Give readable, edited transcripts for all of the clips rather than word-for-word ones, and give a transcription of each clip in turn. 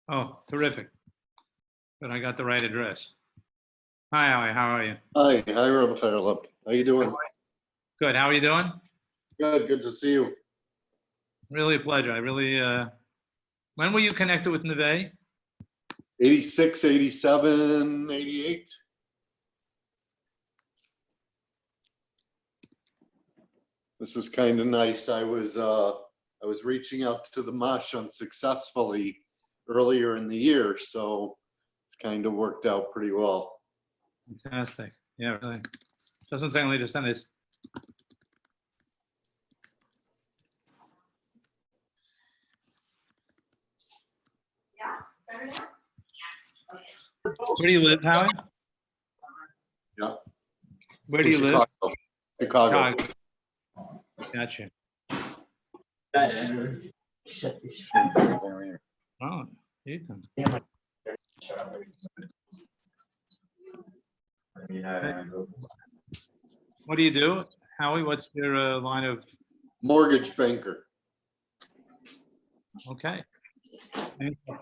Oh, terrific. But I got the right address. Hi, Howie. How are you? Hi, Rabbi Charlop. How you doing? Good. How are you doing? Good to see you. Really a pleasure. I really, when were you connected with Neve? 86, 87, 88. This was kind of nice. I was reaching out to the Mash unsuccessfully earlier in the year, so it's kind of worked out pretty well. Fantastic. Yeah, really. Doesn't say only to send this. Where do you live, Howie? Yeah. Where do you live? Chicago. Gotcha. Oh, Ethan. What do you do, Howie? What's your line of? Mortgage banker. Okay.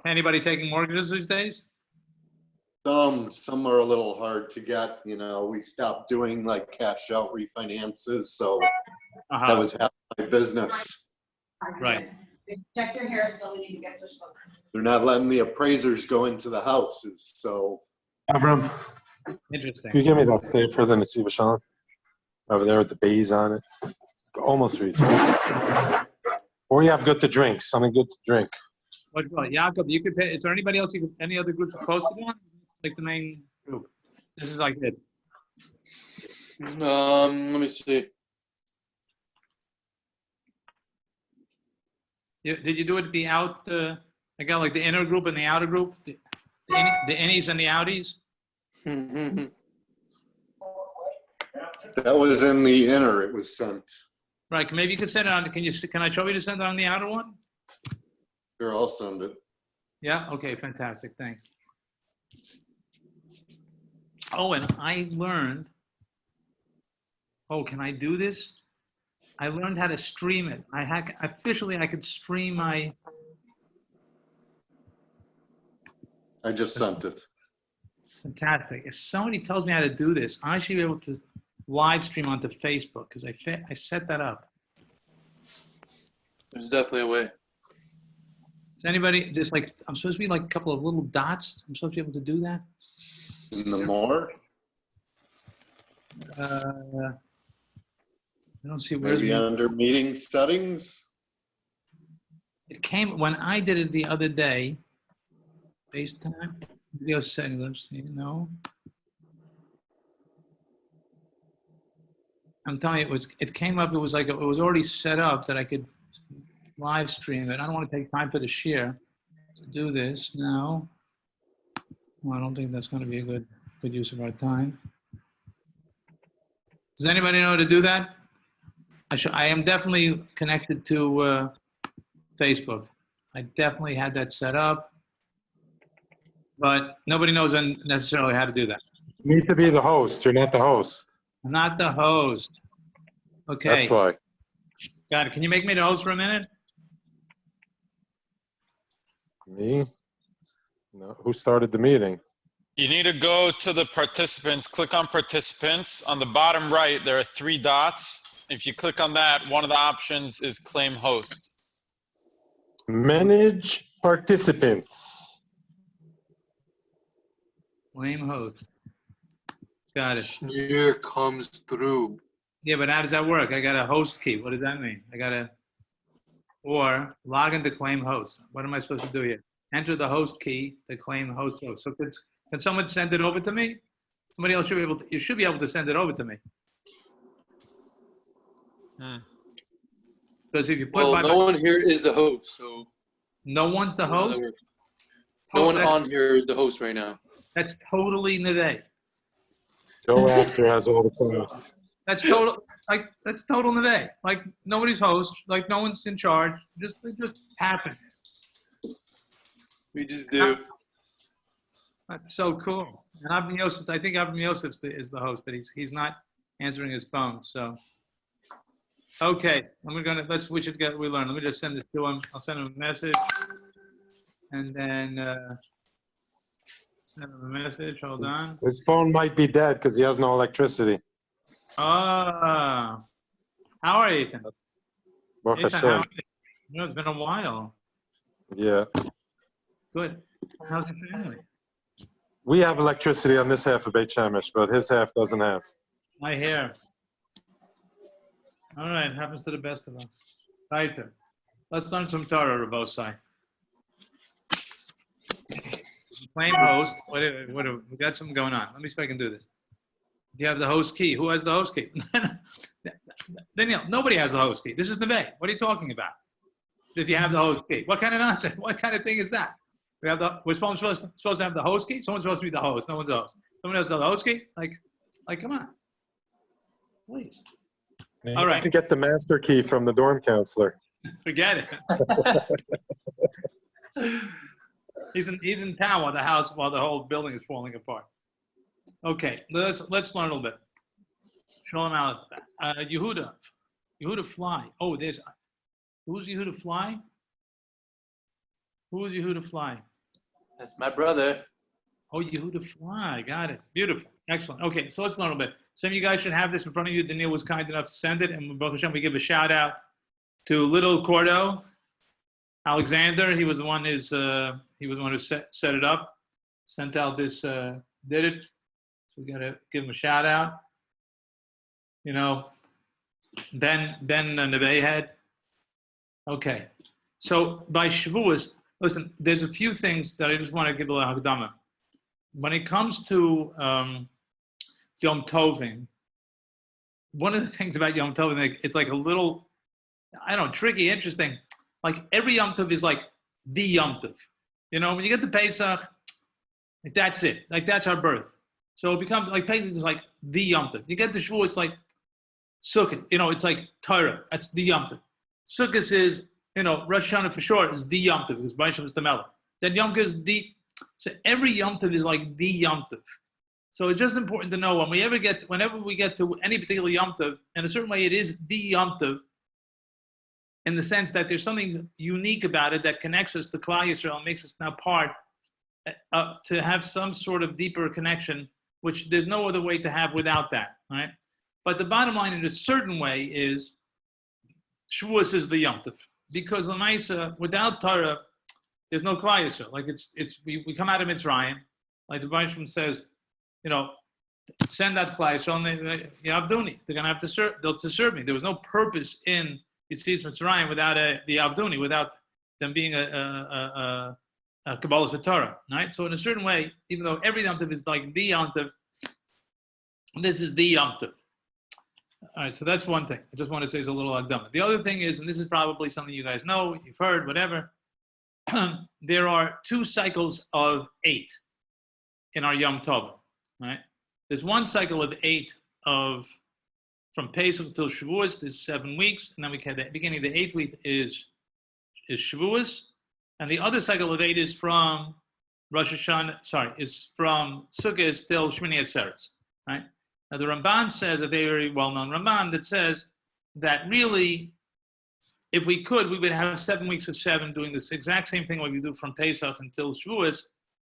Anybody taking mortgages these days? Some are a little hard to get. You know, we stopped doing like cash out refinances, so that was half my business. Right. Check your hair, so we need to get to Shlomo. They're not letting the appraisers go into the houses, so. Avram, Interesting. can you give me that safe for the Nesivos Shalom? Over there with the bees on it. Almost reached. Or you have good to drink, something good to drink. What's going on? Yaakov, you could pay. Is there anybody else any other groups you posted on? Like the main group? This is like it. Let me see. Did you do it at the out? I got like the inner group and the outer group? The innies and the outies? That was in the inner, it was sent. Right, maybe you could send it on, can I try you to send it on the outer one? Sure, I'll send it. Yeah, okay, fantastic, thanks. Oh, and I learned, can I do this? I learned how to stream it. Officially I could stream my. I just sent it. Fantastic. If somebody tells me how to do this, I should be able to live stream onto Facebook because I set that up. There's definitely a way. Is anybody just like, I'm supposed to be like a couple of little dots? I'm supposed to be able to do that? In the more? I don't see where. Maybe under meeting settings? It came when I did it the other day. FaceTime, video settings, let's see, no. I'm telling you, it came up, it was already set up that I could live stream it. I don't want to take time for the share to do this now. Well, I don't think that's going to be a good use of our time. Does anybody know how to do that? I am definitely connected to Facebook. I definitely had that set up, but nobody knows necessarily how to do that. You need to be the host. You're not the host. I'm not the host. Okay. That's why. Got it. Can you make me the host for a minute? Me? No. Who started the meeting? You need to go to the participants, click on participants. On the bottom right, there are 3 dots. If you click on that, one of the options is claim host. Manage participants. Claim host. Got it. Here comes through. Yeah, but how does that work? I got a host key. What does that mean? Or log in to claim host. What am I supposed to do here? Enter the host key to claim host. So can someone send it over to me? Somebody else should be able to, you should be able to send it over to me. Because if you put no one here is the host, so. No one's the host? No one on here is the host right now. That's totally Neve. Joe after has all the points. That's total Neve. Like nobody's host, like no one's in charge. It just happened. We just do. That's so cool. And Avram Yosef, I think Avram Yosef is the host, but he's not answering his phone. So, okay, we learn. Let me just send this to him. I'll send him a message. And then send him a message. Hold on. His phone might be dead because he has no electricity. Ah, how are you, Ethan? Baruch Ethan, how Hashem. are you? You know, it's been a while. Yeah. Good. How's your family? We have electricity on this half of Beit Shemesh, but his half doesn't have. I hear. All right, happens to the best of us. Right. Let's learn some Torah, Rabosai. Claim host. What? We got something going on. Let me see if I can do this. Do you have the host key? Who has the host key? Daniel, nobody has the host key. This is the Bay. What are you talking about? If you have the host key, what kind of nonsense? What kind of thing is that? We're supposed to have the host key. Someone's supposed to be the host. No one's the host. Someone else has the host key. Like, come on, please. You All right. have to get the master key from the dorm counselor. Forget it. He's in town while the whole building is falling apart. Okay, let's learn a little bit. Shalom Aleichem. Yehuda Fly. Oh, who's Yehuda Fly? Who is Yehuda Fly? That's my brother. Oh, Yehuda Fly. Got it. Beautiful. Excellent. Okay, so let's learn a little bit. Some of you guys should have this in front of you. Daniel was kind enough to send it, and Baruch Hashem, we give a shout out to Little Cordo Alexander. He was the one who set it up, sent out this, did it. So we gotta give him a shout out. You know, Ben Nebehead. Okay, so by Shavuos, listen. There's a few things that I just want to give a little hakdama. When it comes to Yom Tovim, one of the things about Yom Tovim, it's like a little, I don't know, tricky, interesting. Like every Yom Tov is like the Yom Tov. You know, when you get to Pesach, like that's it. Like that's our birth. So it becomes like Pesach is like the Yom Tov. You get to Shavuot, it's like Sukkot. You know, it's like Torah. That's the Yom Tov. Sukkot is, you know, Rosh Hashanah for sure is the Yom Tov because Baruch is the Melech. Then Yom Tov is the. So every Yom Tov is like the Yom Tov. So it's just important to know whenever we get to any particular Yom Tov, in a certain way it is the Yom Tov, in the sense that there's something unique about it that connects us to Klal Yisrael and makes us now part, to have some sort of deeper connection, which there's no other way to have without that, right? But the bottom line in a certain way is, Shavuos is the Yom Tov. Because L'maisa, without Torah, there's no Klal Yisrael. Like we come out of Mitzrayim, like the Bible says, you know, send that Klal Yisrael, and Yavduni. They're gonna have to serve. They'll to serve me. There was no purpose in Yitzchak Mitzrayim without the Avduni, without them being a Kabbalah Torah, right? So in a certain way, even though every Yom Tov is like the Yom Tov, this is the Yom Tov. All right, so that's one thing. I just want to say is a little agdama. The other thing is, and this is probably something you guys know, you've heard, whatever. There are 2 cycles of 8 in our Yom Tov, right? There's one cycle of 8 from Pesach till Shavuos. There's 7 weeks, and then we can the beginning of the 8th week is Shavuos, and the other cycle of 8 is from Rosh Hashanah. Is from Sukkot till Shmini Atzeres, right? Now the Ramban says, a very well-known Ramban, that says that really, if we could, we would have 7 weeks of 7 doing this exact same thing like we do from Pesach until Shavuos.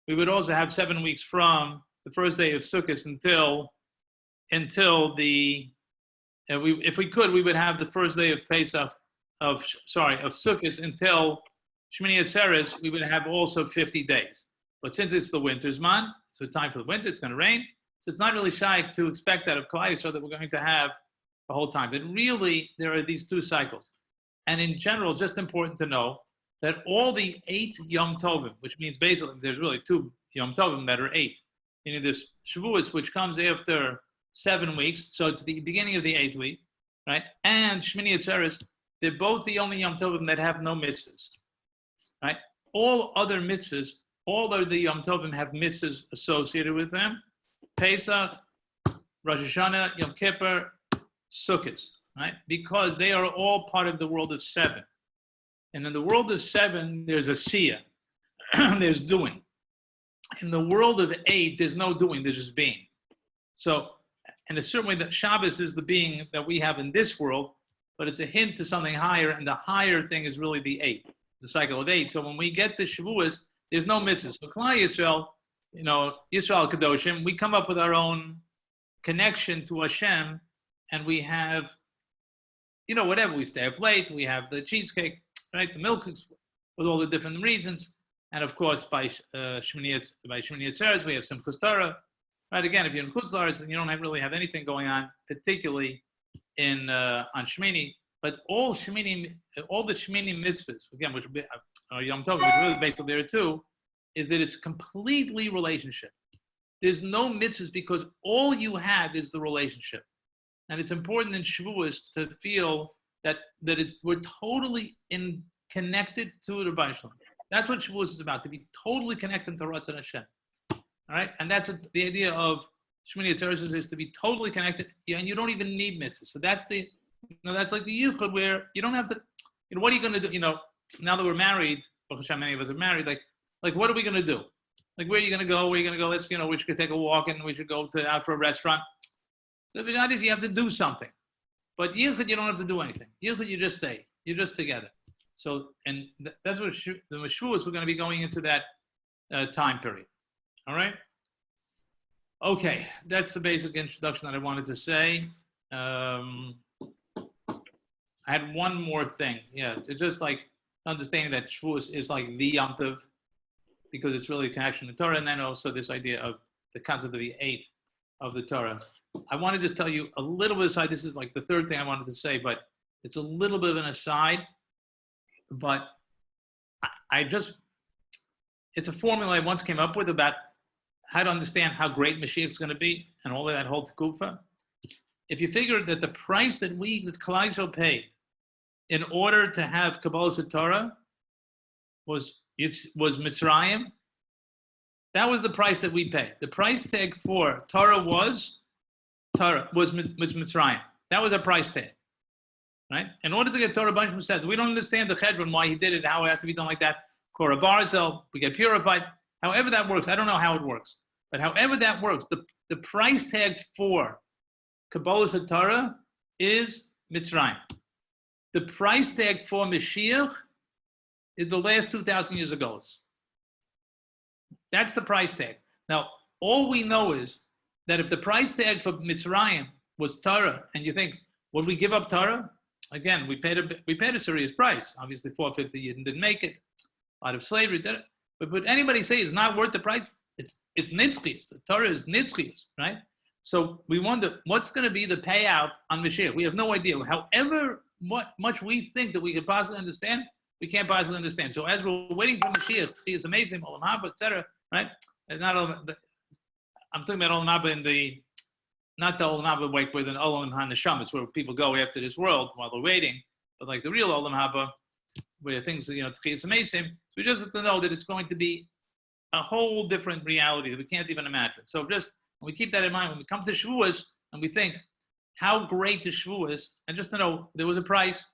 We would also have 7 weeks from the first day of Sukkot until the. If we could, we would have the first day of Pesach of Sukkot until Shmini Atzeres. We would have also 50 days. But since it's the winter's month, so time for the winter, it's going to rain. So it's not really shy to expect that of Klal Yisrael that we're going to have the whole time. But really, there are these 2 cycles. And in general, just important to know that all the 8 Yom Tovim, which means basically there's really 2 Yom Tovim that are 8. Meaning this Shavuos, which comes after 7 weeks, so it's the beginning of the 8th week, right? And Shmini Atzeres, they're both the only Yom Tovim that have no mitzvahs, right? All other mitzvahs, all of the Yom Tovim have mitzvahs associated with them. Pesach, Rosh Hashanah, Yom Kippur, Sukkot, right? Because they are all part of the world of 7. And in the world of 7, there's a siyah, there's doing. In the world of 8, there's no doing, there's just being. So, in a certain way, that Shabbos is the being that we have in this world, but it's a hint to something higher, and the higher thing is really the 8, the cycle of 8. So when we get to Shavuos, There's no mitzvahs. So Klal Yisrael, Yisrael Kadoshim, we come up with our own connection to Hashem, and we have, whatever. We stay up late, we have the cheesecake, right? The milk with all the different reasons. And of course, by Shemini Atzeres, we have some Torah. Right? Again, if you're in Chutz La'aretz, then you don't really have anything going on, particularly on Shemini. But all the Shemini mitzvahs, again, which Yom Tov, which is really based on there too, is that it's completely relationship. There's no mitzvahs because all you have is the relationship. And it's important in Shavuos to feel that we're totally connected to the Rabbi Shalom. That's what Shavuos is about, to be totally connected to Ratzon Hashem. All right? And that's what the idea of Shemini Atzeres is, to be totally connected, and you don't even need mitzvahs. So that's that's like the Yichud, where you don't have to, what are you going to do? Now that we're married, Baruch Hashem, many of us are married, like what are we going to do? Like, where are you going to go? Where are you going to go? Let's, we should take a walk and we should go out for a restaurant. So the reality is you have to do something. But Yichud, you don't have to do anything. Yichud, you just stay. You're just together. So, and that's what the Shavuos, we're going to be going into that time period. All right? Okay, that's the basic introduction that I wanted to say. I had one more thing. Yeah, it's just like understanding that Shavuos is like the Yom Tov, because it's really a connection to Torah, and then also this idea of the concept of the 8 of the Torah. I want to just tell you a little bit aside. This is like the third thing I wanted to say, but it's a little bit of an aside. But it's a formula I once came up with about how to understand how great Mashiach is going to be and all of that whole tekufa. If you figure that the price that Klal Yisrael paid in order to have Kabbalah Torah was Mitzrayim, that was the price that we paid. The price tag for Torah was Mitzrayim. That was a price tag, right? In order to get Torah, bunch of says we don't understand the chedron, why he did it, how it has to be done like that. Korah Barzel, we get purified. However that works, I don't know how it works, but however that works, the price tag for Kabbalah Torah is Mitzrayim. The price tag for Mashiach is the last 2,000 years ago. That's the price tag. Now, all we know is that if the price tag for Mitzrayim was Torah, and you think, would we give up Torah? Again, we paid a serious price. Obviously, 450 Yidden didn't make it. A lot of slavery did it. But would anybody say it's not worth the price? It's nitzchias. The Torah is nitzchias, right? So we wonder, what's going to be the payout on Mashiach? We have no idea. However much we think that we could possibly understand, we can't possibly understand. So as we're waiting for Mashiach, he is amazing, Olam Haba, etc., right? I'm talking about Olam Haba not the Olam Haba wake with an Olam HaNeshama. It's where people go after this world while they're waiting, but like the real Olam Haba, where things, Tchiyas Amazing. So we just have to know that it's going to be a whole different reality that we can't even imagine. So just when we keep that in mind, when we come to Shavuos and we think how great the Shavuos, and just to know there was a price,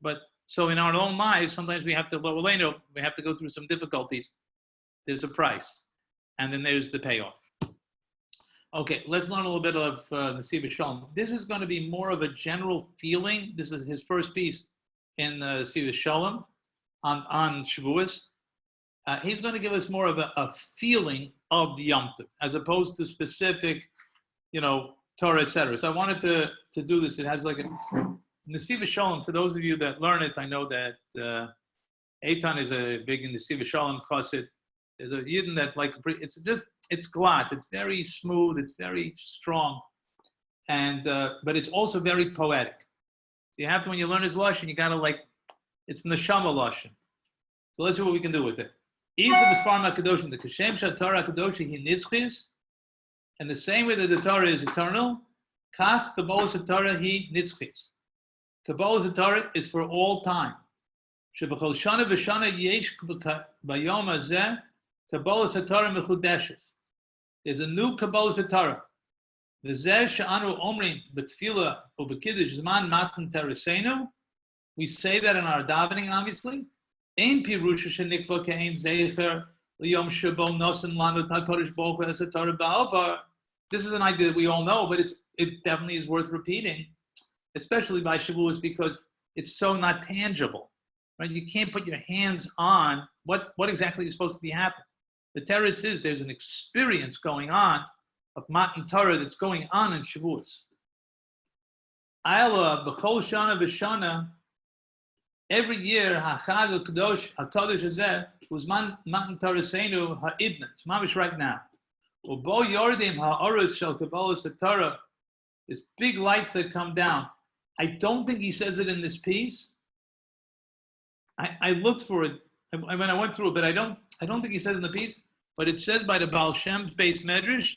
but so in our own lives, sometimes we have to go through some difficulties. There's a price, and then there's the payoff. Okay, let's learn a little bit of Nesivos Shalom. This is going to be more of a general feeling. This is his first piece in Nesivos Shalom on Shavuos. He's going to give us more of a feeling of the Yom Tov, as opposed to specific, Torah, etc. So I wanted to do this. It has like a Nesivos Shalom. For those of you that learn it, I know that Eitan is a big Nesivos Shalom chassid. There's a Yidden that it's glatt. It's very smooth. It's very strong, and but it's also very poetic. So you have to, when you learn his lashon, you gotta it's neshama lashon. So let's see what we can do with it. Isa b'sfarma kadoshim, the kashem shaTorah kadoshi he nitzchis, and the same way that the Torah is eternal, kach kabbalah Torah he nitzchis. Kabbalah Torah is for all time. Shebachol shana v'shana yesh b'yom hazeh kabbalah Torah mechudeshes. There's a new kabbalah Torah. V'zeh she'anu omrim b'tefillah or b'kiddush zman matan tereseinu. We say that in our davening, obviously. Ein pirusha shenikva kein zeicher liyom shebo nosen lanu takodesh bochu es Torah ba'alvar. This is an idea that we all know, but it definitely is worth repeating, especially by Shavuos, because it's so not tangible, right? You can't put your hands on what exactly is supposed to be happening. The Teretz is there's an experience going on of Matan Torah that's going on in Shavuos. Ayla b'chol shana v'shana. Every year, Hachag HaKadosh Hazeh was Matan Torah Seinu Ha'idna. It's mamish right now. Ubo Yordim Ha'orus Shel Kabbalas HaTorah. There's big lights that come down. I don't think he says it in this piece. I looked for it when I went through it, but I don't think he says it in the piece. But it says by the Baal Shem's base medrash,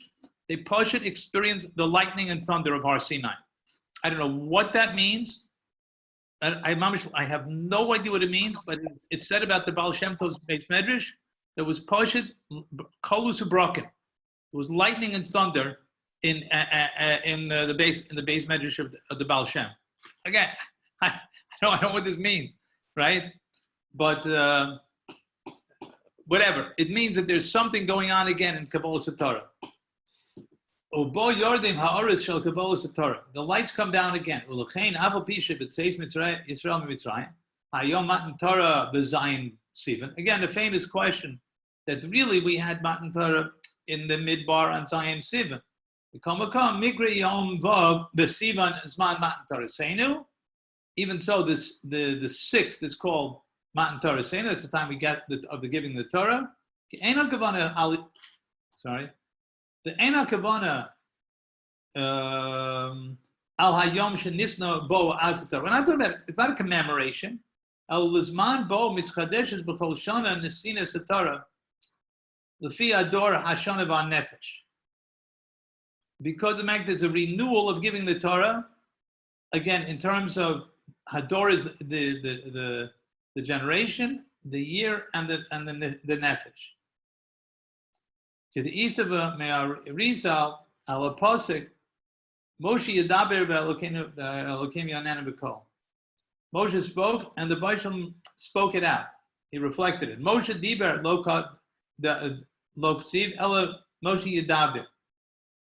they Pashat experience the lightning and thunder of Har Sinai. I don't know what that means. I have no idea what it means, but it's said about the Baal Shem Tov's base medrash. There was Pashat Kolus Ubroken. There was lightning and thunder in the base medrash of the Baal Shem. Again, I don't know what this means, right? But whatever. It means that there's something going on again in Kabbalas Torah. Ubo Yordim Ha'oris Shel Kabbalas Torah. The lights come down again. Ulechein Aval Pisha B'Tzeis Mitzrayim Yisrael Mitzrayim Hayom Matan Torah B'Zayin Sivan. Again, the famous question that really we had Matan Torah in the midbar on Zayin Sivan. Migre Yom Vav B'Sivan Zman Matan Torah Seinu. Even so, the 6th is called Matan Torah Seinu. That's the time we get of the giving the Torah. Sorry. The Ena Kavana Al Hayom Shenisna Bo Azatar. We're not talking about, it's not a commemoration. Al Lizman Bo Mitzchadeshes B'chol Shana Nesina Satara L'fi Ador Hashana Nefesh. Because the fact there's a renewal of giving the Torah, again, in terms of Hador is the generation, the year, and the Nefesh. To the east of Rizal, al Aposik, Moshe Yadaber Elokim Yonan B'Kol. Moshe spoke, and the Baisham spoke it out. He reflected it. Moshe Diber Loksiv Ela Moshe Yadaber.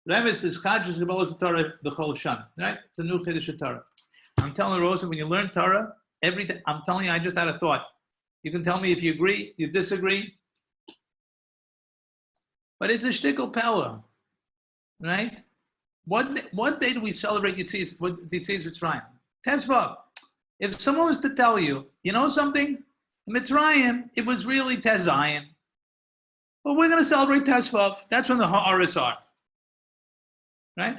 Remes is Chadjus Kabbalas Torah B'Chol Shana. Right? It's a new Chiddush Torah. I'm telling Rosa, when you learn Torah, everything. I'm telling you, I just had a thought. You can tell me if you agree, you disagree. But it's a shtickle pella, right? What day do we celebrate Yitzis Mitzrayim? Tesvav. If someone was to tell you, you know something? Mitzrayim, it was really Tezayin. Well, we're going to celebrate Tesvav. That's when the Ha'aris are. Right?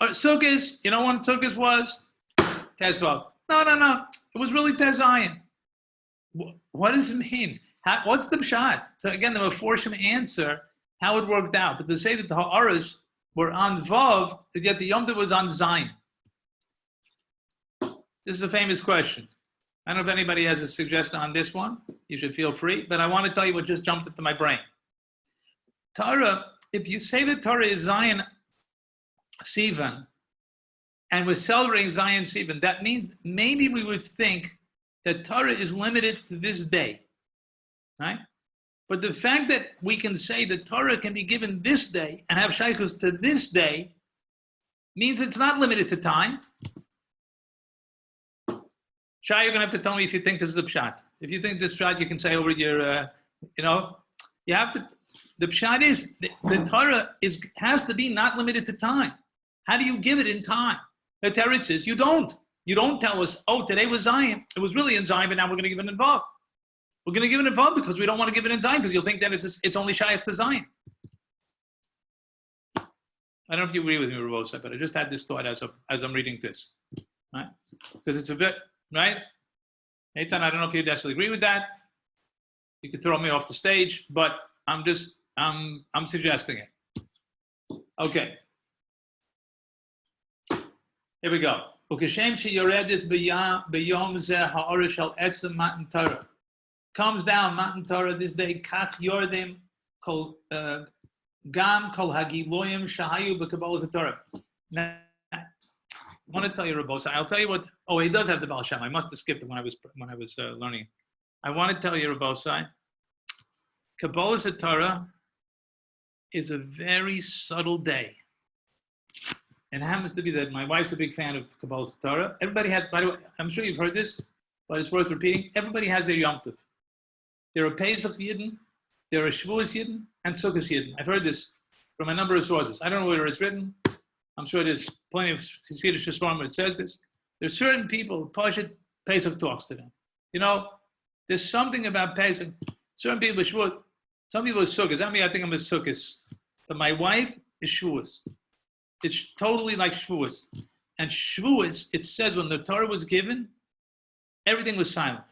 Or Sukkot, you know when Sukkot was? Tesvav. No. It was really Tezayin. What does it mean? What's the pshat? So again, the Meforshim answer how it worked out. But to say that the Ha'aris were on Vav, that yet the Yom Tov was on Zion. This is a famous question. I don't know if anybody has a suggestion on this one. You should feel free. But I want to tell you what just jumped into my brain. Torah, if you say that Torah is Zion Sivan, and we're celebrating Zion Sivan, that means maybe we would think that Torah is limited to this day. Right? But the fact that we can say that Torah can be given this day and have shaykhus to this day means it's not limited to time. Shai, you're going to have to tell me if you think this is a pshat. If you think this pshat, you can say over your, you have to, the pshat is, the Torah has to be not limited to time. How do you give it in time? The Torah says you don't. You don't tell us, oh, today was Zion. It was really in Zion, but now we're going to give it in Vav. We're going to give it in Vav because we don't want to give it in Zion because you'll think that it's only shaykh to Zion. I don't know if you agree with me, Rabosa, but I just had this thought as I'm reading this, right? Because it's a bit, right? Nathan, I don't know if you necessarily agree with that. You could throw me off the stage, but I'm suggesting it. Okay. Here we go. Ukashem sheyoredis b'yom zeh ha'orish shel etzem matan Torah. Comes down Matan Torah this day. Kach yordim kol gam kol hagiloyim shahayu b'kabbalas Torah. Now, I want to tell you, Rabosa. I'll tell you what. Oh, he does have the Baal Shem. I must have skipped it when I was learning. I want to tell you, Rabosa. Kabbalas Torah is a very subtle day. And it happens to be that my wife's a big fan of Kabbalas Torah. Everybody has, by the way, I'm sure you've heard this, but it's worth repeating. Everybody has their Yom Tov. There are Pesach Yidden, there are Shavuos Yidden, and Sukkot Yidden. I've heard this from a number of sources. I don't know whether it's written. I'm sure there's plenty of Hasidic Shisvarim where it says this. There's certain people, Pesach talks to them. You know, there's something about Pesach. Certain people are Shavuot. Some people are Sukkot. I think I'm a Sukkot. But my wife is Shavuos. It's totally like Shavuos. And Shavuos, it says when the Torah was given, everything was silent.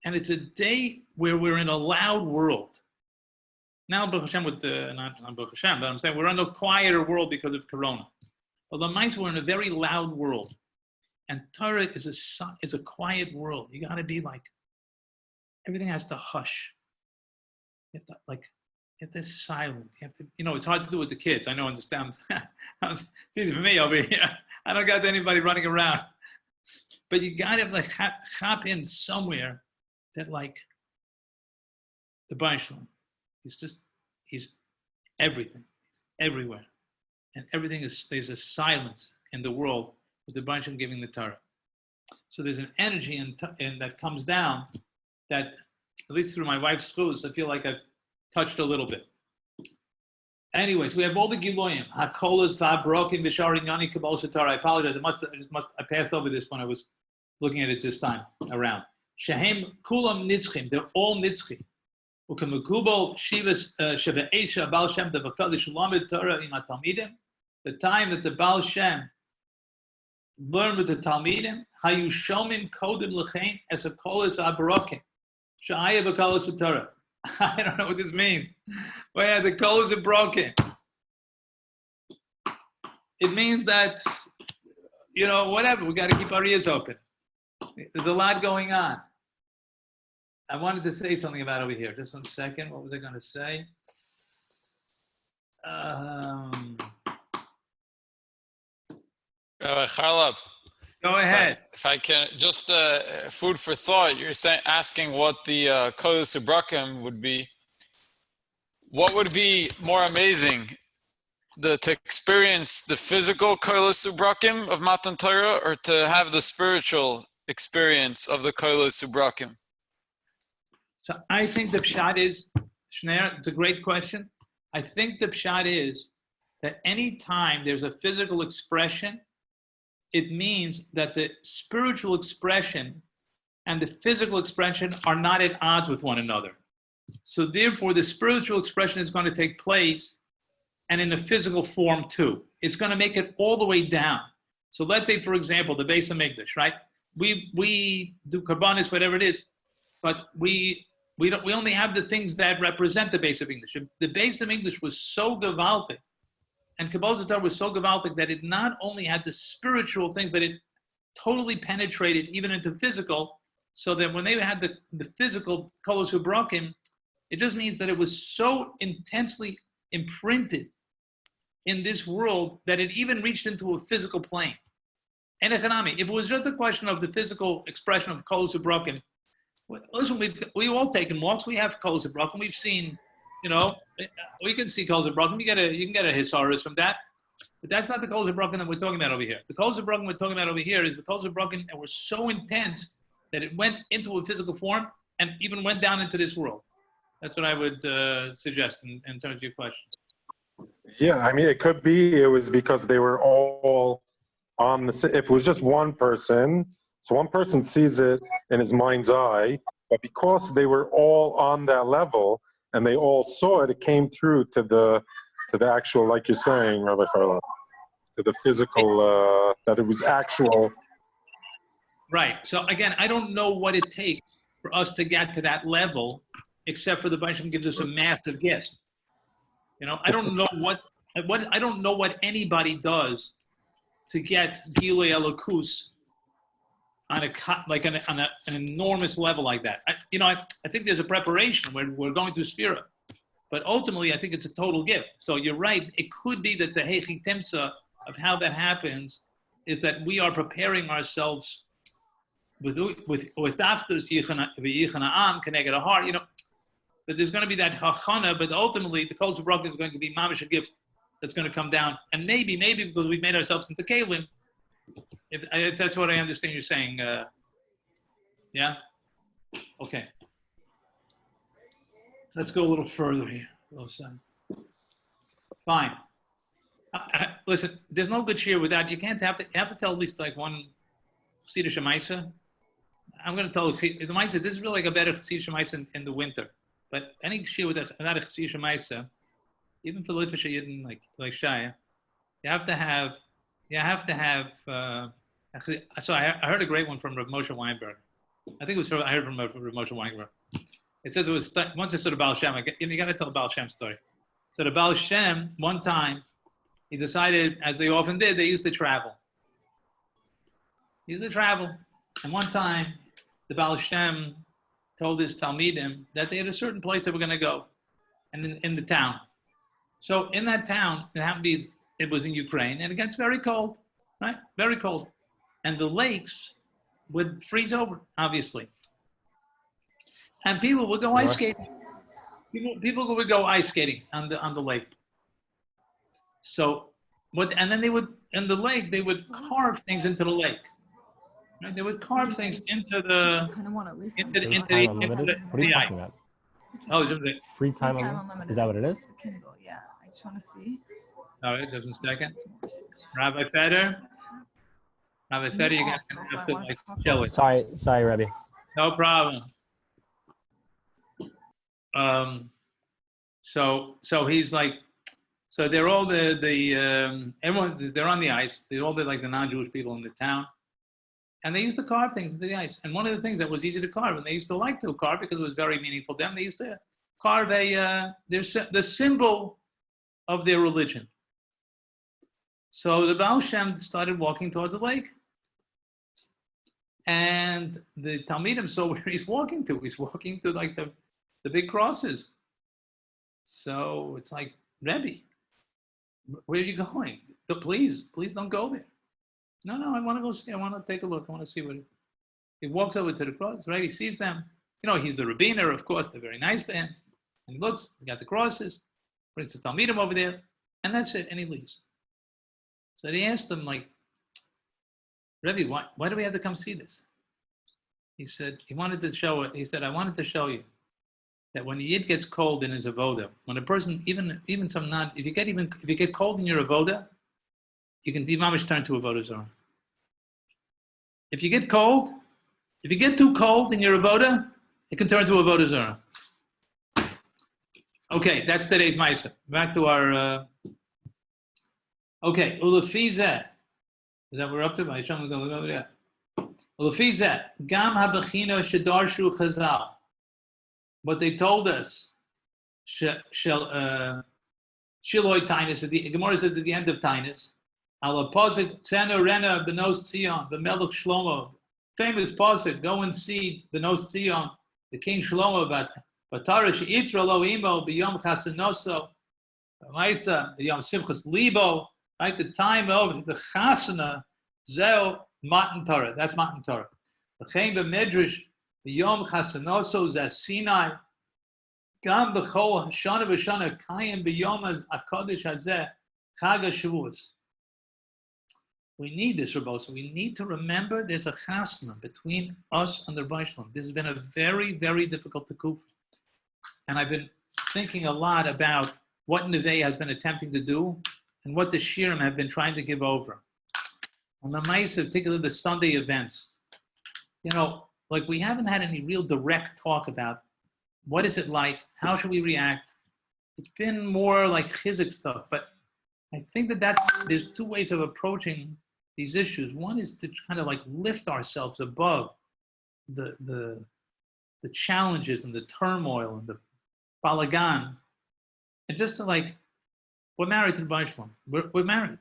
And it's a day where we're in a loud world. Now, Baruch Hashem, not Baruch Hashem, but I'm saying we're in a quieter world because of Corona. Although mice, we're in a very loud world. And Torah is a quiet world. You got to be like, everything has to hush. You have to silent. You have to, it's hard to do with the kids. I know, understand. It's easy for me over here. I don't got anybody running around. But you got to hop in somewhere that the Baruch Shalom. He's everything. He's everywhere. And there's a silence in the world with the Baruch Shalom giving the Torah. So there's an energy and that comes down that, at least through my wife's schools, I feel like I've touched a little bit. Anyways, we have all the Giloyim. Hakolos, Vabrokim, Visharin, Yani, Kabbalah, Torah. I apologize. I passed over this when I was looking at it this time around. Shehem Kulam Nitzchim. They're all Nitzchim. Ukamakubo Shivas Sheva Esha Baal Shem Tavakali Shalamed Torah Ima Talmidim. The time that the Baal Shem learned with the Talmidim, Hayu Shomim Kodim Lechein as a Kolos Abrokim. Sha'aya Bakalos Torah. I don't know what this means. Well, yeah, the colors are broken. It means that, whatever, we got to keep our ears open. There's a lot going on. I wanted to say something about over here. Just 1 second. What was I going to say? Charlop, Go ahead. if I can, just food for thought. You're asking what the Kodesh Ubrakim would be. What would be more amazing, to experience the physical Kodesh Ubrakim of Matan Torah, or to have the spiritual experience of the Kodesh Ubrakim? So I think the pshat is, Shneir, it's a great question. I think the pshat is that any time there's a physical expression, it means that the spiritual expression and the physical expression are not at odds with one another. So therefore, the spiritual expression is going to take place and in a physical form too. It's going to make it all the way down. So let's say, for example, the Beis HaMikdash, right? We do karbanis, whatever it is, but we only have the things that represent the Beis HaMikdash. The Beis HaMikdash was so gewaltig, and Kabbalah Torah was so gewaltig that it not only had the spiritual things, but it totally penetrated even into physical, so that when they had the physical Kolos Ubrakim, it just means that it was so intensely imprinted in this world that it even reached into a physical plane. And economic. If it was just a question of the physical expression of Kolos Ubrakim, listen, we've all taken walks. We have Kolos Ubrakim. We've seen, we can see Kolos Ubrakim. You can get a Hisaurus from that. But that's not the Kolos Ubrakim that we're talking about over here. The Kolos Ubrakim we're talking about over here is the Kolos Ubrakim that were so intense that it went into a physical form and even went down into this world. That's what I would suggest in terms of your question. Yeah, it could be it was because they were all on if it was just one person, so one person sees it in his mind's eye, but because they were all on that level and they all saw it, it came through to the actual, like you're saying, Rabbi Charlop, to the physical, that it was actual. Right. So again, I don't know what it takes for us to get to that level, except for the Baruch Shem gives us a massive gift. I don't know I don't know what anybody does to get Gilui Elokus on an enormous level like that. I think there's a preparation where we're going through Sphira, but ultimately I think it's a total gift. So you're right. It could be that the Heichi Timsa of how that happens is that we are preparing ourselves with after Yichanaam connected a heart, but there's going to be that hachana, but ultimately the Kolos Ubrakim is going to be mamish a gift that's going to come down, and maybe because we've made ourselves into kelim, if that's what I understand you're saying, yeah, okay. Let's go a little further here. Fine. Listen, there's no good cheer without, you have to tell at least like one Chassidus Shemaisa. I'm going to tell the Maisa, this is really like a better Chassidus Shemaisa in the winter. But any cheer without a Chassidus Shemaisa, even for Litvish Yidden like Shaya, you have to have, actually, so I heard a great one from Rav Moshe Weinberg. I think it was, I heard from Rav Moshe Weinberg. It says it was, once I saw the Baal Shem, you got to tell the Baal Shem story. So the Baal Shem, one time, he decided, as they often did, they used to travel. And one time, the Baal Shem told his Talmidim that they had a certain place they were going to go, and in the town. So in that town, it happened to be, it was in Ukraine, and it gets very cold, right? Very cold. And the lakes would freeze over, obviously. And people would go ice skating. People would go ice skating on the lake. So, and then they would, in the lake, they would carve things into the lake. Right? They would carve things into the, into the What are you talking about? Oh, Free time unlimited. Is that what it is? Kindle, yeah. I just want to see. all right, just a second. Rabbi Feder, you guys can have to like chill it. Sorry, Rebbe. No problem. So he's like, so they're all everyone, they're on the ice. They're all like the non-Jewish people in the town. And they used to carve things into the ice. And one of the things that was easy to carve, and they used to like to carve because it was very meaningful to them, they used to carve the symbol of their religion. So the Baal Shem started walking towards the lake. And the Talmidim saw where he's walking to. He's walking to like the big crosses. So it's like, Rebbe, where are you going? Please don't go there. No, I want to go see. I want to take a look. I want to see what he walks over to the cross, right? He sees them. You know, he's the Rabbiner, of course. They're very nice to him. And he looks, they got the crosses, brings the Talmidim over there, and that's it, and he leaves. So they asked him, like, Rebbe, why do we have to come see this? He said, he wanted to show it. He said, I wanted to show you that when the Yid gets cold in his avoda, when a person, even some not, if you get cold in your avoda, you can mamish turn to avoda zarah. If you get too cold in your avoda, it can turn to avoda zarah. Okay, that's today's ma'aseh. Back to our. Okay, ulafizeh. Is that what we're up to? Ulafizeh gam habachino shedarshu chazal. What they told us, Shiloi Tainus, the Gemara says at the end of Tainus, Ala Posik Tzena Rena Benos Tzion, the Melech Shlomo, famous Posik, go and see Benos Tzion, the King Shlomo, Batarish Yitra Lo Imo, B'Yom Chasanoso, Maisa, the Yom Simchas Libo, right, the time of the Chasana, Zeo Matan Torah, that's Matan Torah. The Chaim B'Medrash, the Yom Chasanoso Zasinai, Gam B'Chol Hashana V'Shana Kayim B'Yom HaKodesh Hazeh Chag HaShavuos. We need this, Rabbi. We need to remember there's a chasna between us and the Rabbi Shalom. This has been a very, very difficult tikuf. And I've been thinking a lot about what Neveh has been attempting to do and what the Shirim have been trying to give over. On the Ma'aseh, particularly the Sunday events, you know, like we haven't had any real direct talk about what is it like, how should we react. It's been more like chizik stuff, but I think that there's two ways of approaching these issues. One is to kind of like lift ourselves above the challenges and the turmoil and the balagan, and just to like, we're married to the Rabbi Shalom. We're married.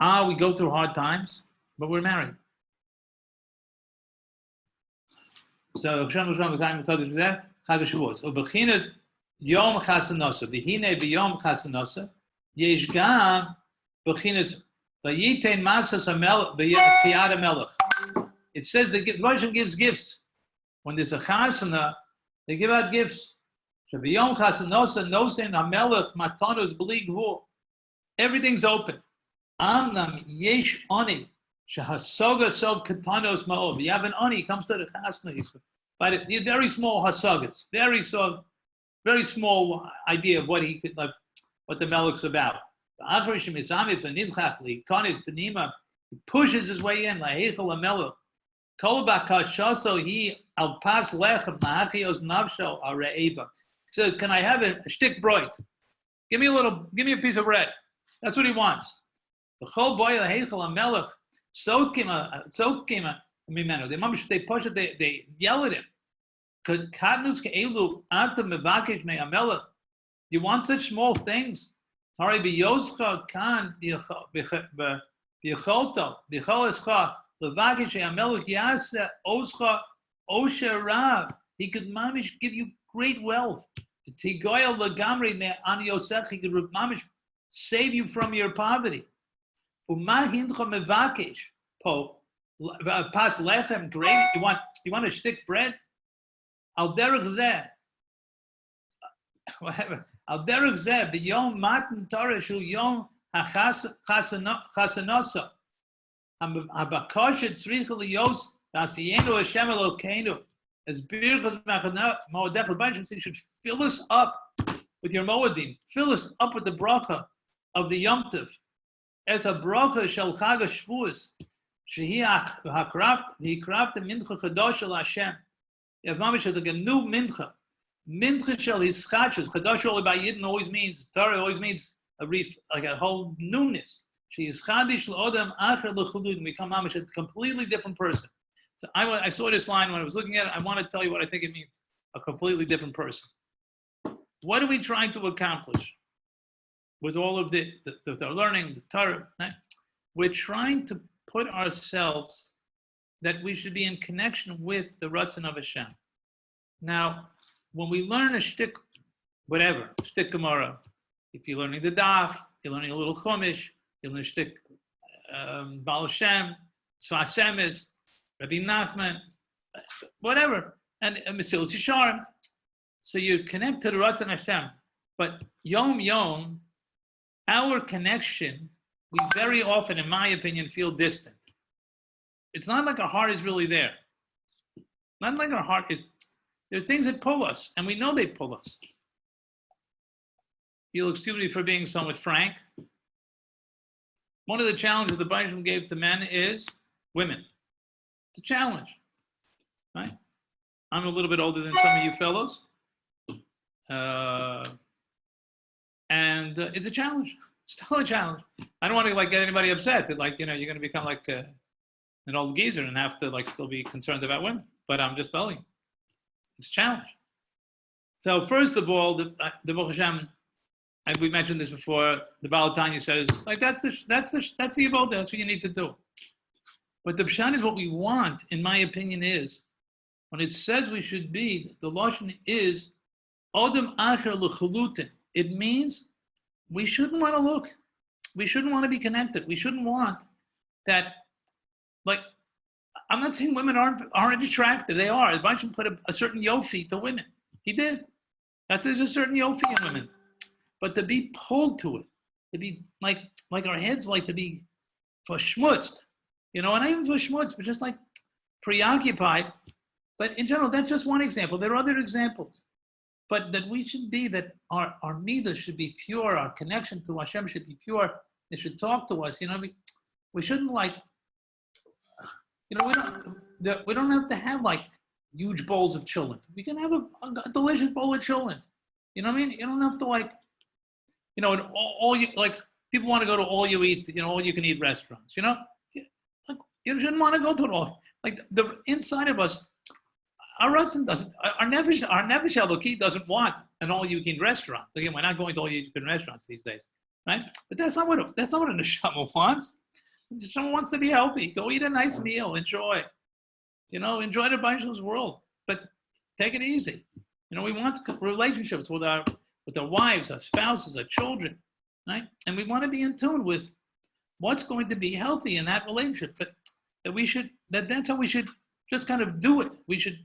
We go through hard times, but we're married. So Chag HaShavuos. Ubechinas Yom Chasanosa. V'hine b'Yom Chasanosa. Yesh gam b'chinas v'yitein masas b'yad hamelech. It says the Rosh gives gifts. When there's a chasana, they give out gifts. V'yom Chasanosa nosein hamelech matanos b'li gvul. Everything's open. Amnam yesh oni shehasoga sod katanos ma'ov. You have an oni, comes to the chasana. But they're very small hasagas, very small. very small idea of what he could, like, what the Melech's about. He pushes his way in. He says, "Can I have a shtick bread? Give me a piece of bread." That's what he wants. They push it. They yell at him. You want such small things? He could mamish give you great wealth. He could mamish save you from your poverty. Pas lechem, great. You want a stick bread? Al derech zeh. Whatever. Al derech zeh. B'yom matan Torah shu yom hachasanosa. Habakoshet tzricha liyos v'asiyenu Hashem Elokeinu. As birchas moedech l'bayim, you should fill us up with your moedim. Fill us up with the bracha of the Yom Tov. As a bracha shel Chag HaShavuos. Shehi hakraft the mincha chadosh el Hashem. You have mamish like a new mincha. Mincha shel hischachus. Chadosh only by Yidden always means, Torah always means like a whole newness. She is chadish l'odam acher l'chudud. We become mamish a completely different person. So I saw this line when I was looking at it. I want to tell you what I think it means. A completely different person. What are we trying to accomplish with all of the learning, the Torah? Right? We're trying to put ourselves that we should be in connection with the Ratzon of Hashem. Now, when we learn a shtick, whatever, shtick Gemara, if you're learning the Daf, you're learning a little Chumash, you're learning shtick Baal Shem, Sfas Emes, Rabbi Nachman, whatever, and Mesilas Yesharim. So you connect to the Ratzon Hashem. But Yom Yom, our connection, we very often, in my opinion, feel distant. It's not like our heart is really there. Not like our heart is. There are things that pull us, and we know they pull us. You'll excuse me for being somewhat frank. One of the challenges the Bible gave to men is women. It's a challenge, right? I'm a little bit older than some of you fellows. And it's a challenge. It's still a challenge. I don't want to get anybody upset that you're going to become like an old geezer and have to still be concerned about women. But I'm just telling you, it's a challenge. So first of all, the Baruch Hashem, and we mentioned this before, the Baal Tanya says that's the avodah. That's what you need to do. But the pshat is what we want, in my opinion, is when it says we should be, the lashon is Odem Acher L'Chalutin. It means we shouldn't want to look. We shouldn't want to be connected. We shouldn't want that. I'm not saying women aren't attractive. They are. The Bible put a certain yofi to women. He did. There's a certain yofi in women. But to be pulled to it, to be like our heads to be verschmutzt, and not even verschmutzt, but just preoccupied. But in general, that's just one example. There are other examples. But that we should be, that our midah should be pure, our connection to Hashem should be pure. It should talk to us. We shouldn't we don't have to have huge bowls of children. We can have a delicious bowl of children. You know what I mean? You don't have to all you people want to go to all you eat, all you can eat restaurants. You shouldn't want to go to it all. The inside of us. Our Ratzon doesn't. Our Nefesh Eloki doesn't want an all-you-can restaurant. Again, we're not going to all-you-can restaurants these days, right? But that's not what a neshama wants. The neshama wants to be healthy. Go eat a nice meal. Enjoy. Enjoy the Baruch's world. But take it easy. We want relationships with our wives, our spouses, our children, right? And we want to be in tune with what's going to be healthy in that relationship. But that's how we should just kind of do it. We should.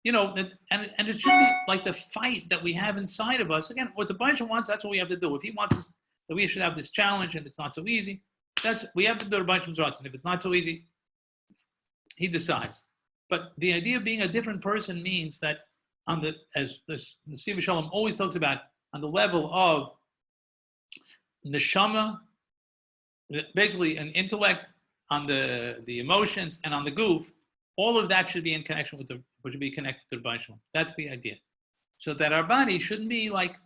And it should be like the fight that we have inside of us. Again, what the Bible wants, that's what we have to do. If he wants us, that we should have this challenge and it's not so easy, we have to do the Bible's rights. And if it's not so easy, he decides. But the idea of being a different person means that on the, as the Nesivos Shalom always talks about, on the level of neshama, basically an intellect, on the emotions, and on the goof, all of that should be in connection with should be connected to the Rebbeinu Shalom. That's the idea. So that our body shouldn't be like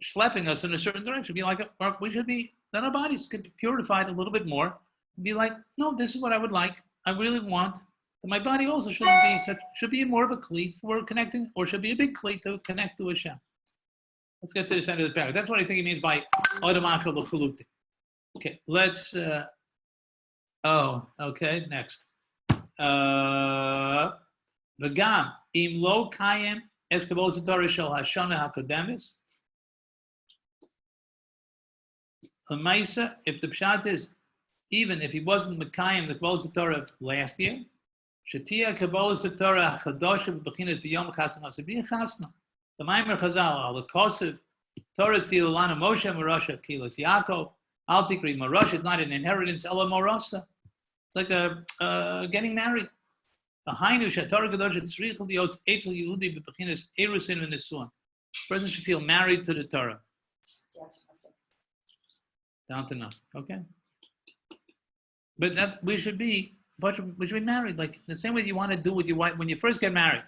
schlepping us in a certain direction. Be like, we should be, that our bodies could be purified a little bit more. Be like, no, this is what I would like. I really want. That my body also should be more of a cleat for connecting, or should be a big cleat to connect to Hashem. Let's get to the end of the paragraph. That's what I think he means by Odamaka l'chuluti. Okay, let's, okay, next. V'gam, im lo kayem es kabbalah Torah shel hashana hakademis. L'maisa, if the pshat is, even if he wasn't mekayem the kabbalah Torah of last year, shetia kabbalah Torah chadosha b'bechinas b'yom chasna b'yom chasna. The Maimer Chazal al the Kosev Torah tzil lana Moshe Marasha Kilas Yaakov al tikri Marasha is not an inheritance ela Marasa. It's like a getting married. A Hainu Torah Kadosh Tzrich Lios Eitzel Yehudi b'Bechinas Erusin v'Nesuan. Person should feel married to the Torah. Down to nothing. Okay. But that we should be married, like the same way you want to do with your wife when you first get married.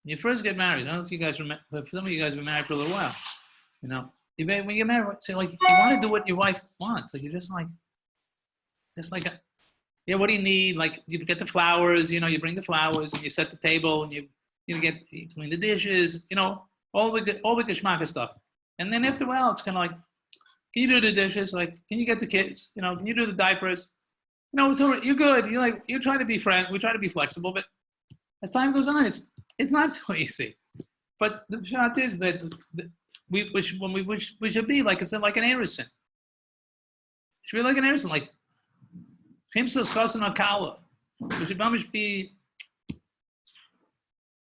When you first get married, I don't know if you guys remember, but some of you guys have been married for a little while. You know, when you get married, so like you want to do what your wife wants. Like you're just like, yeah, what do you need? Like you get the flowers, you bring the flowers and you set the table and you clean the dishes, all the geschmack stuff. And then after a while, it's kind of like, can you do the dishes? Like, can you get the kids? Can you do the diapers? So you're good. You're trying to be we try to be flexible, but as time goes on, it's not so easy. But the shot is that we should be like, it's like an Erison. It should be like an Erison, like Chimsos Chosin Akala. We should be,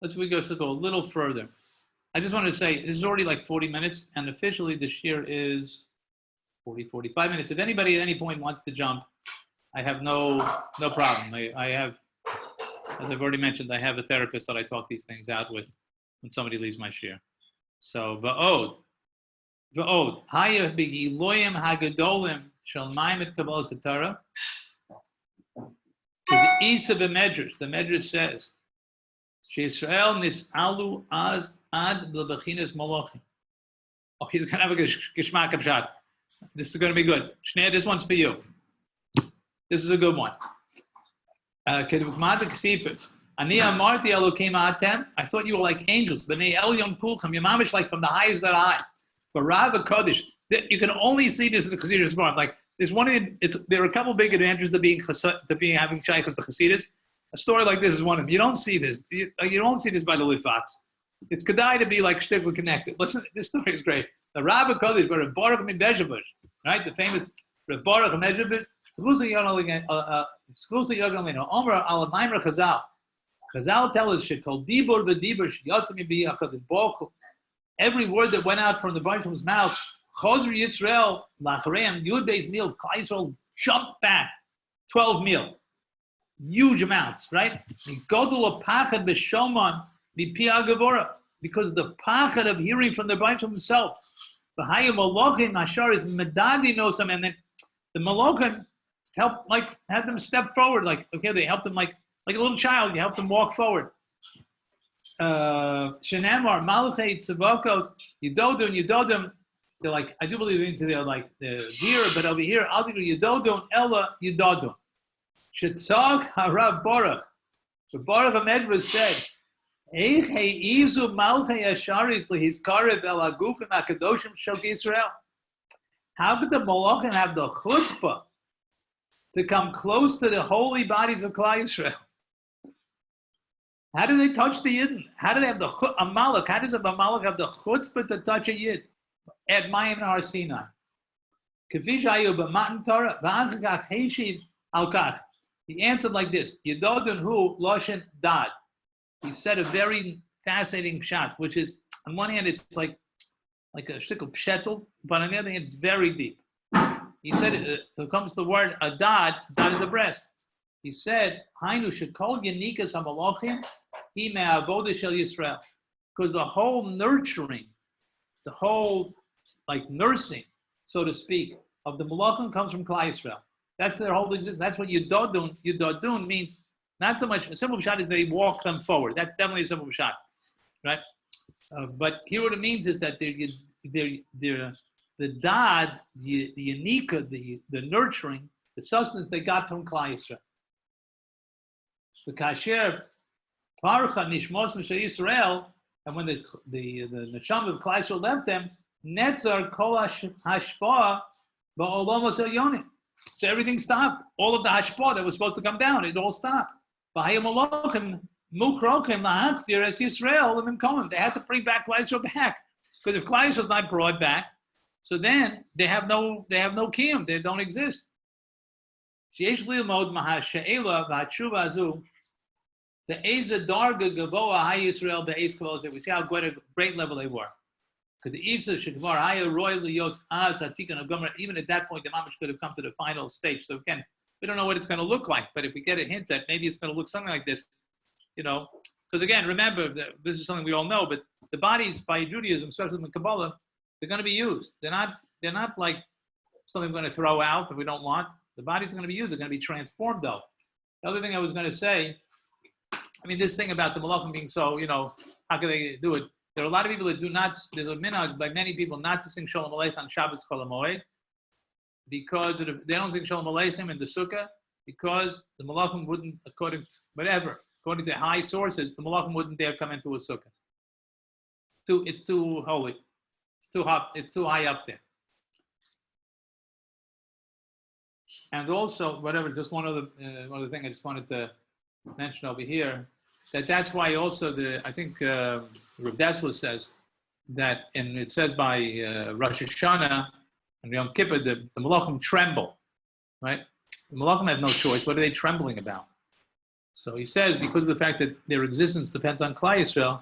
let's go a little further. I just wanted to say, this is already like 40 minutes, and officially this year is 45 minutes. If anybody at any point wants to jump, I have no problem. I have, as I've already mentioned, I have a therapist that I talk these things out with when somebody leaves my shir. So, va'od, haya b'giloyim hagadolim shel maimet kabbalas Torah. The Isa b'medrash, the medrash says, she'Yisrael nisalu az ad l'bechinas molochim. Oh, he's going to have a geschmack of shot. This is going to be good. Shnei, this one's for you. This is a good one. I thought you were like angels. Your mamish like from the highest that high. But Rav Kodesh, you can only see this in the Chassidus form. Like there's there are a couple big advantages to having shaykhs to Chassidus. A story like this is one of them. You don't see this. You don't see this by the Lit Fox. It's kedai to be like shtickle connected. Listen, this story is great. The Rav Kodesh, Rav Baruch Mibezhevush, right? The famous Rav Baruch Mibezhevush. Chazal tell us every word that went out from the Baruch's mouth, Chosr Yisrael, Lacharem, Yud Beis Mil, Yisrael jumped back 12 mil. Huge amounts, right? Because the pachad of hearing from the Baruch himself. The Hayim Malachim Ashar is Medadi knows him, and then the Malachim had them step forward, they helped them like a little child, you help them walk forward. Shenamar, Malachei Tzavokos, Yudodum, they're like, I do believe into the deer, but over here, I'll do Yudodum, Ella, Yudodum. Shetzog Harav Baruch. The Baruch Amedra said, Eich Heizu Malchei Asharis Lihis Karev El Agufim Akadoshim Shel Israel. How could the Malachim have the chutzpah to come close to the holy bodies of Klal Yisrael? How do they touch the Yidden? How do they have a Malach? How does a Malach have the chutzpah to touch a Yid? At Mayim and Har Sinai. Kafish Ayu b'Matan Torah v'Anchagach Heishiv Al Kach. He answered like this: Yedodin hu loshen dad. He said a very fascinating pshat, which is on one hand it's like a shtickle pshetel, but on the other hand it's very deep. He said, when it comes to the word adad, dad is a breast. He said, Hainu shekol yenikas hamalochim He me'avoda shel Yisrael. Because the whole nurturing, the whole like nursing, so to speak, of the Malachim comes from Klal Yisrael. That's their whole existence. That's what Yudadun means. Not so much, a simple pshat is they walk them forward. That's definitely a simple pshat, right? But here what it means is that the dad, the yanika, the nurturing, the sustenance they got from Klal Yisrael. The kasher parucha nishmos shel Yisrael, and when the neshama of Klal Yisrael left them, netzar kol hashpah ba'olamos elyonim. So everything stopped. All of the hashpah that was supposed to come down, it all stopped. They had to bring back Klal Yisrael back, because if Klal Yisrael is not brought back, so then they have no kiyum. They don't exist. The Eza Darga Gavoa High Yisrael the Eis Kavos. We see how great level they were. Because the Isa Shekvar Haya Roy Lios Az Hatikan Agomra. Even at that point, the Mamish could have come to the final stage. So again, we don't know what it's going to look like, but if we get a hint that maybe it's going to look something like this, because again, remember, this is something we all know, but the bodies by Judaism, especially in the Kabbalah, they're going to be used. They're not like something we're going to throw out that we don't want. The body's going to be used. They're going to be transformed, though. The other thing I was going to say, this thing about the Malachim being so, how can they do it? There are a lot of people that do not, there's a minhag by many people not to sing Shalom Aleichem on Shabbos Kol HaMoed, because they don't sing Shalom Aleichem in the Sukkah, because the Malachim wouldn't, according to high sources, the Malachim wouldn't dare come into a Sukkah. It's too holy. It's too hot. It's too high up there. And also, just one other thing I just wanted to mention over here, that's why also I think Rav Dessler says that, and it says by Rosh Hashanah and Yom Kippur, the Malachim tremble, right? The Malachim have no choice. What are they trembling about? So he says, because of the fact that their existence depends on Klal Yisrael,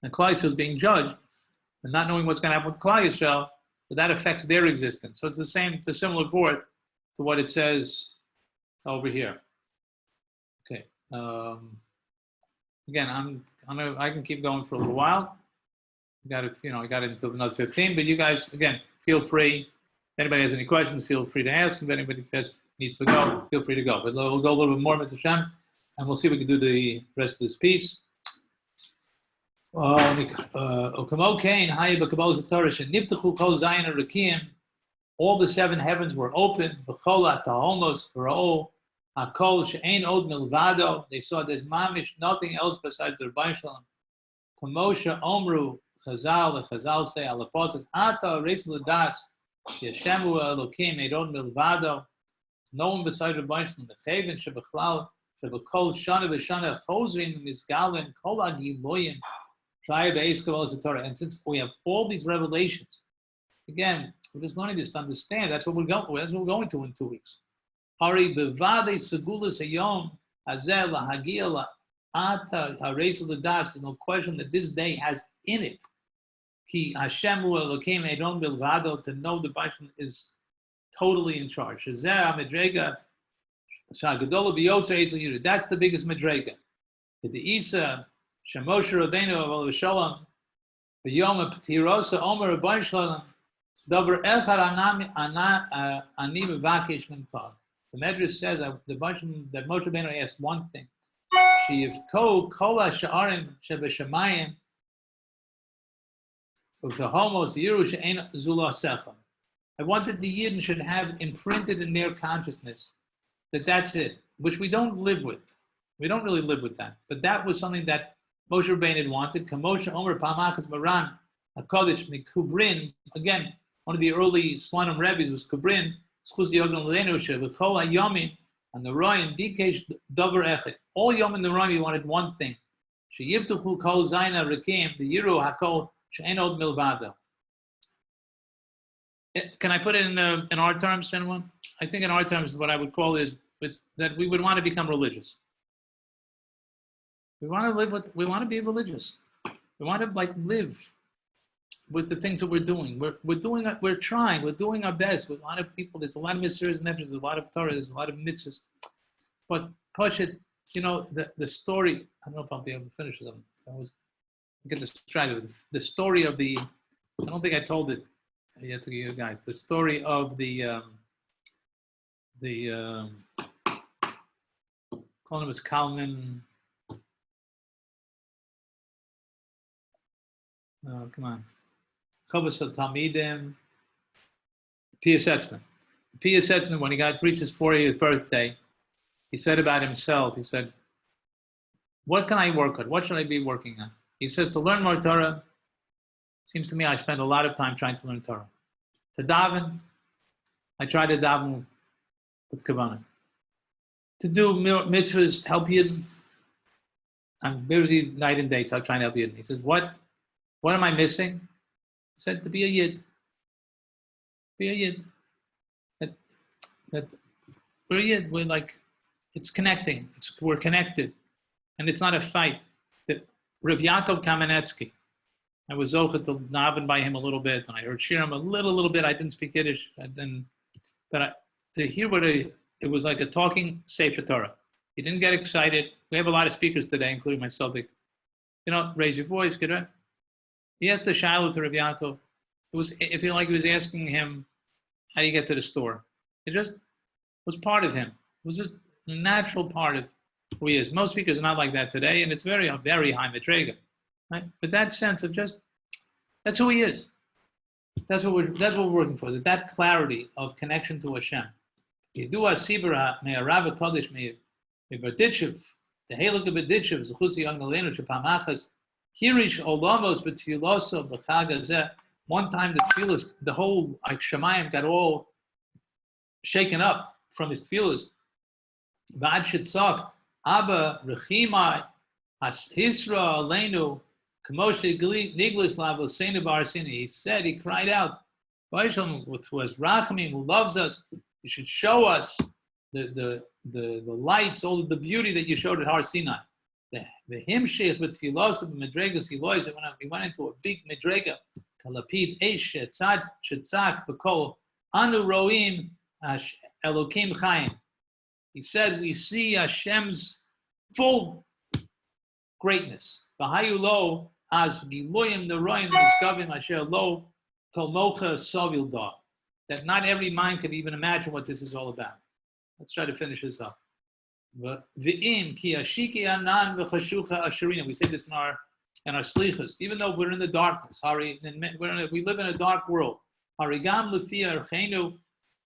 and Klal Yisrael is being judged, and not knowing what's going to happen with Klal Yisrael, so that affects their existence. So it's the same, it's a similar word to what it says over here. Okay. Again, I can keep going for a little while. I got it until another 15, but you guys, again, feel free. If anybody has any questions, feel free to ask. If anybody needs to go, feel free to go. But we'll go a little bit more, Mitzvah Shem, and we'll see if we can do the rest of this piece. All the seven heavens were open. They saw there's mamish, nothing else besides the Rabbi Shalom. Kamosha Omru Chazal, the Chazal say al apostle Ata Reis Ladas Yeshemu Elokim Eron Milvado. No one besides Rabbi Shalom. The Chaven Shebachlal Shebakol Shana V'Shana Chosrim Mizgalin Kol Agiloyim Try Beis Kavos Torah. And since we have all these revelations, again, we're just learning this to understand. That's what we're going to in 2 weeks. Hari bevade segulas hayom hazel hagiel ata hareis l'das. There's no question that this day has in it ki Hashem Elokim Eron Bilvado, to know the Bashman is totally in charge. Shazeh Medrega Shagadola Biyoser Eitzel Yudah. That's the biggest Medrega. The Isa Shemoshe Rabbeinu of Shalom B'Yom Ptirosa Omer Rabbi Shalom Davar Echad Ani Mevakesh Mincha. The Medrash says that Moshe Rabbeinu asked one thing. Sheyivko kol ha'sha'arim shebeshamayim u'shahomos yiru she'ein zula secha. I wanted the Yidden should have imprinted in their consciousness that that's it, which we don't live with. We don't really live with that. But that was something that Moshe Rabbeinu wanted. Kamosha Omer Pamachas Maran HaKodesh Mikubrin. Again, one of the early Slonim Rebbe's was Kubrin. And the Roy and Dikesh Dover Echet. All Yom in the Roy, he wanted one thing. Sheyivtuchu kol zayna rekim, the Yiru hakol she'en od milvado. Can I put it in our terms, gentlemen? I think in our terms, what I would call is that we would want to become religious. We want to be religious. We want to live with the things that we're doing. We're trying, we're doing our best with a lot of people. There's a lot of mitzvahs and there's a lot of Torah, there's a lot of mitzvahs. But Pashit, you know, the story, I don't know if I'll be able to finish them. I was get distracted with the story of the, I don't think I told it yet to you guys, the story of calling him was Kalman. Oh, come on. Chovos Talmidim. Pius Etzner. Pius Etzner, when he got reached his 40th birthday, he said about himself, he said, what can I work on? What should I be working on? He says, to learn more Torah, seems to me I spend a lot of time trying to learn Torah. To daven, I try to daven with kavanah. To do mitzvahs, to help Yidden, I'm busy night and day, so I'm trying to help Yidden. He says, what am I missing? He said, to be a Yid. Be a Yid. That we're a Yid. We're like, it's connecting. We're connected. And it's not a fight. That Rav Yaakov Kamenetsky, I was zocheh to daven by him a little bit, and I heard Shirim a little bit. I didn't speak Yiddish, to hear what it was like a talking Sefer Torah. He didn't get excited. We have a lot of speakers today, including myself. They, raise your voice, get right. He asked the Shiloh to Rav Yaakov. It felt like he was asking him, how do you get to the store? It just was part of him. It was just a natural part of who he is. Most speakers are not like that today, and it's very, very high madrega, right? But that sense of just, that's who he is. That's what we're working for. That clarity of connection to Hashem. Yedua Sibra me Arav Kodesh me Berditchev, the Halak of Berditchev, Zechusi Young Galeno Shapamachas, Hirish Olamos B'Tfiloso B'Chagazeh. One time the tefillas, the whole like Shemayim got all shaken up from his tefillas. Ba'ad Shitzak, Abba Rechimai, Hisra Aleinu, Kamoshe Niglis Lavo Seinu Barsini. He said, he cried out, Vaishlam, who was Rachamim, who loves us, you should show us the lights, all of the beauty that you showed at Har Sinai. The himshich with Filosof Medregas Elois, he went into a big Medrega. Kalapid Eish Shetzak B'Kol Anu Roim Elokim Chaim. He said, we see Hashem's full greatness. V'hayu lo as Giloyim Neroim Nizkavim Asher lo Kol Mocha Sovil Da. That not every mind can even imagine what this is all about. Let's try to finish this up. V'im ki ashiki anan v'chashucha asherina. We say this in our slichas. Even though we're in the darkness, we live in a dark world. Harigam lefia archenu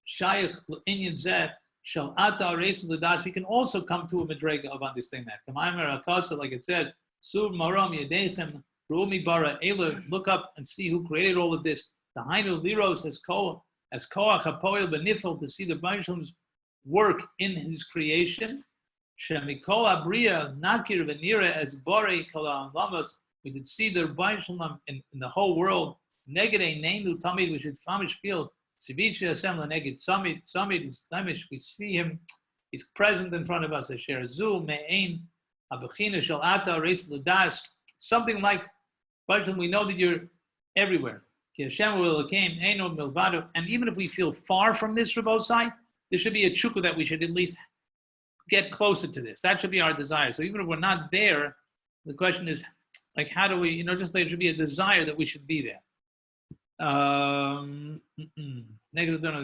shayich l'inyan zeh shel ata areis l'das. We can also come to a madrega of understanding that. Kamaimer akasa, like it says, sur marom yedechem ru'umi bara ela. Look up and see who created all of this. The hainu liros as koach hapoel benifel, to see the Baishlam's work in his creation. Shemikol abriya nakir v'nira as borei kol ha'alamas. We could see the Baishlam in the whole world. Negede neinu tamid. We should famish feel. Sivichi Hashem leneged samid. Samid is tamish. We see him. He's present in front of us. Asher zu me'ein abachina shel ata reis l'das. Something like Baishlam. We know that you're everywhere. Ki Hashem will came eino milvado. And even if we feel far from this Rabbosai, there should be a chukka that we should at least get closer to this. That should be our desire. So even if we're not there, the question is, like, how do we, just there should be a desire that we should be there. Negative donor,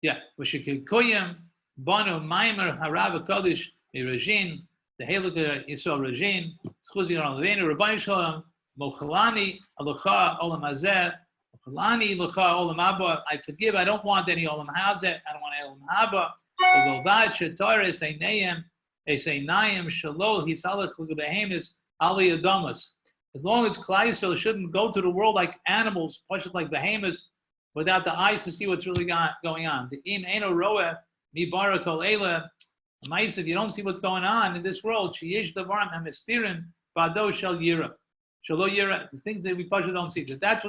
yeah. V'shekikoyim, banu maimer harav kodesh mirajin, the halakha yisrael rajin, schuzi aron levenu, Rabbi Shalom, mochalani alocha olam hazeh, mochalani alocha olam haba. I forgive, I don't want any olam hazeh, I don't want any olam haba. Uvilvad shetoris einayim, eseinayim shalol hisalach uzubehemis ali adamas. As long as Klal Yisrael shouldn't go to the world like animals, push it like behemoths, without the eyes to see what's really going on. The im eno roeh mi bara kol eila. If you don't see what's going on in this world, sheyesh davarim hamestirim bado shel yira, shelo yira. The things that we push don't see. But that's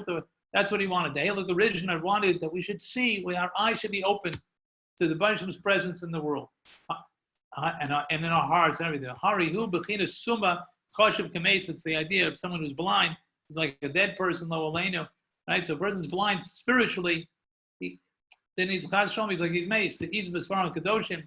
what he wanted. The Halak originator wanted that we should see, where our eyes should be open to the Baishlam's presence in the world, and in our hearts and everything. Harihu b'chinas summa choshev kameis. It's the idea of someone who's blind. He's like a dead person, lo aleinu, right? So a person's blind spiritually. Then he's chas shalom. He's like he's mace. He's b'svarim kadoshim.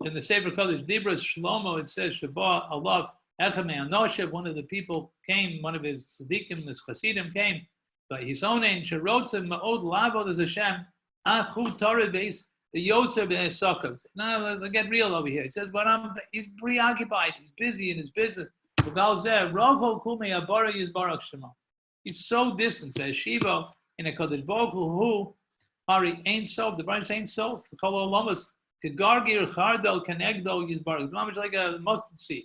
in the Sefer Kodesh, Dibras Shlomo, it says, Shabbat Allah, Echame Anoshev, one of the people came, one of his tzaddikim, his chassidim came, but his own name, Sherotzim Ma'od Lavod as Hashem, Achu Torah Beis, the Yosef Be'esokos. Now, let's get real over here. He says, but he's preoccupied, he's busy in his business. He's so distant. Shiva in a Kodesh Baruch Hu, Hari ain't so, the branch ain't so, the Kol Olamas, Kegargir Chardel Kenegdo Yizbaruch. It's like a mustard seed.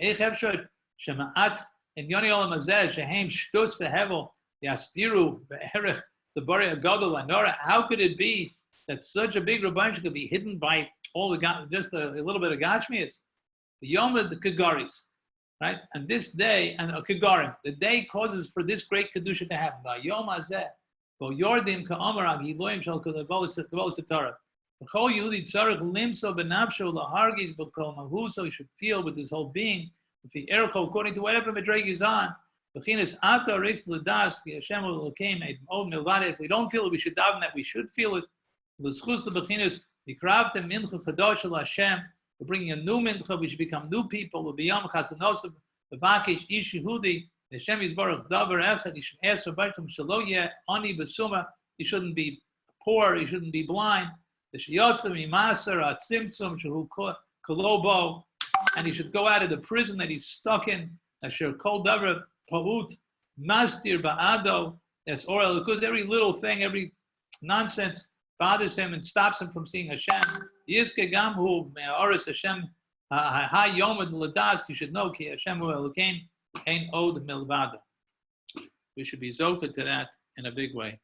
Shema'at in Yoni Olam Azeh, Shehem Shtus Vehevel, Yastiru, Be'erech, the Bari Agadol, Anora. How could it be that such a big Rabban could be hidden by all the, just a little bit of Gashmias? The Yom of the Kegaris, right? And this day, and Kegarim, the day causes for this great Kedusha to happen. By Yom Azeh, Bo Yordim Ka'amar Agiloim Shal Kavolis Satara. The whole Yehudi Tzarech Limso Benavsho Lahargis B'Kol Mahuso, he should feel with his whole being, with the Ercho, according to whatever Medrag is on. B'chinas Ata Reis L'das, Ki Hashem Elokeim Od Milvade. If we don't feel it, we should daven that we should feel it. L'schus L'B'chinas Yikravtem Mincha Chadosh El Hashem. We're bringing a new mincha. We should become new people. L'Biyam Chasanosav V'Vakish Ish Yehudi. Hashem Yisbarach Davar Echad. You should ask for B'Shem Shelo Yeh Ani B'Suma. You shouldn't be poor. You shouldn't be blind. And he should go out of the prison that he's stuck in. Asher kol davar paut mastir ba'ado. That's oral, because every little thing, every nonsense bothers him and stops him from seeing Hashem. Yizke gamhu me'aris Hashem ha yomad ladas. You should know ki Hashem hu elokeim ein od milvado. We should be zoka to that in a big way.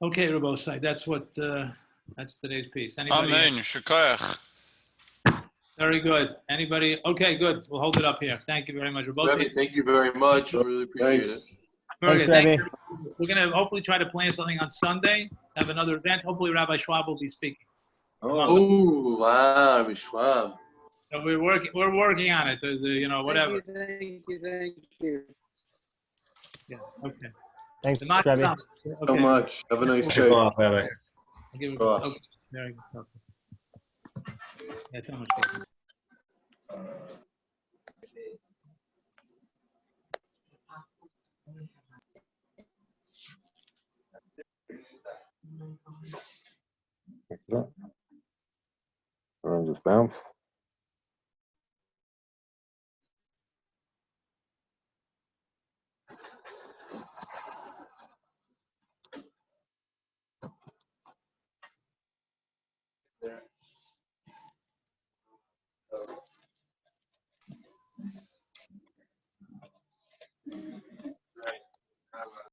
Okay, Rabosai, that's what. That's today's piece. Anybody? Amen. Shukayach. Very good. Anybody? Okay, good. We'll hold it up here. Thank you very much. Rabbi, thank you very much. I really appreciate it. Thanks. Very Thanks, good. Thank Rabbi. you. We're going to hopefully try to plan something on Sunday, have another event. Hopefully Rabbi Schwab will be speaking. Oh, wow, Rabbi Schwab. So we're working on it. Whatever. Thank you. Yeah. Okay. Thanks, The not- Rabbi. okay. So much. Have a nice day. I'll give it- Bye. okay. Very good. Yeah, so much. Or just bounce.